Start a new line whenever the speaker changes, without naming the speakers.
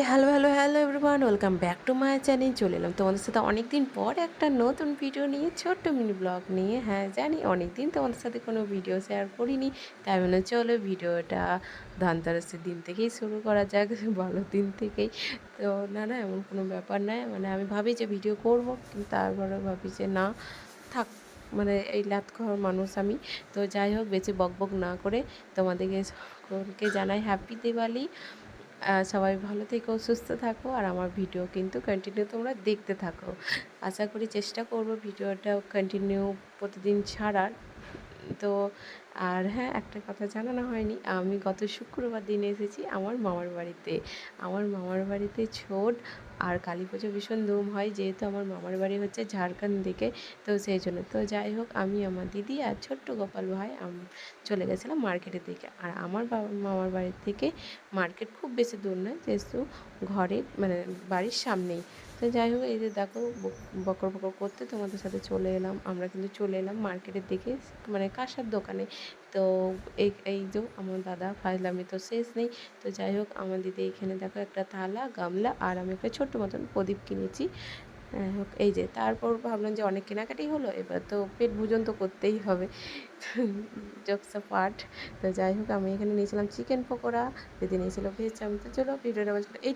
Hello, hello, hello everyone, welcome back to my channel. চলে এলাম তোমাদের সাথে অনেক দিন পর একটা নতুন ভিডিও নিয়ে, ছোট্ট মিনি ব্লগ নিয়ে। হ্যাঁ জানি অনেক দিন তোমাদের সাথে কোনো ভিডিও শেয়ার করিনি, তাই বলে চলো ভিডিওটা ধনতেরাসের দিন থেকেই শুরু করা যাক, ভালো দিন থেকেই। তো না এমন কোনো ব্যাপার নয়, মানে আমি ভাবি যে ভিডিও করব, কিন্তু তারপরে ভাবি যে না থাক, মানে এই লাত খাওয়ার মানুষ আমি। তো যাই হোক, বেশি বকবক না করে তোমাদেরকে সকলকে জানাই হ্যাপি দিওয়ালি। সবাই ভালো থেকো, সুস্থ থাকো, আর আমার ভিডিও কিন্তু কন্টিনিউ তোমরা দেখতে থাকো। আশা করি চেষ্টা করব ভিডিওটা কন্টিনিউ প্রতিদিন ছাড়ার। তো আর হ্যাঁ, একটা কথা জানানো হয়নি, আমি গত শুক্রবার দিন এসেছি আমার মামার বাড়িতে। আমার মামার বাড়িতে ছোট আর কালী পুজো ভীষণ ধুম হয়, যেহেতু আমার মামার বাড়ি হচ্ছে ঝাড়খণ্ড দিকে। তো সেই জন্য তো যাই হোক, আমি আমার দিদি আর ছোট্ট গোপাল ভাই চলে গেছিলাম মার্কেটের দিকে। আর আমার মামার বাড়ির থেকে মার্কেট খুব বেশি দূর নয়, যেহেতু ঘরের মানে বাড়ির সামনেই। তো যাই হোক, এই যে দেখো বকর বকর করতে তোমাদের সাথে চলে এলাম, আমরা কিন্তু চলে এলাম মার্কেটের দিকে, মানে কাঁসার দোকানে। তো এই যে আমার দাদা ফাজলামি তো শেষ নেই। তো যাই হোক, আমার দিদি এখানে দেখো একটা থালা, গামলা, আর আমি একটা ছোট্ট মতন প্রদীপ কিনেছি। হোক, এই যে তারপর ভাবলাম যে অনেক কেনাকাটি হলো, এবার তো পেট ভোজন তো করতেই হবে। Jokes part. তো যাই হোক, আমি এখানে নিয়েছিলাম চিকেন পকোড়া, দিদি নিয়েছিল ভেজ চাউমিন। তো চলো ভিডিওটা এই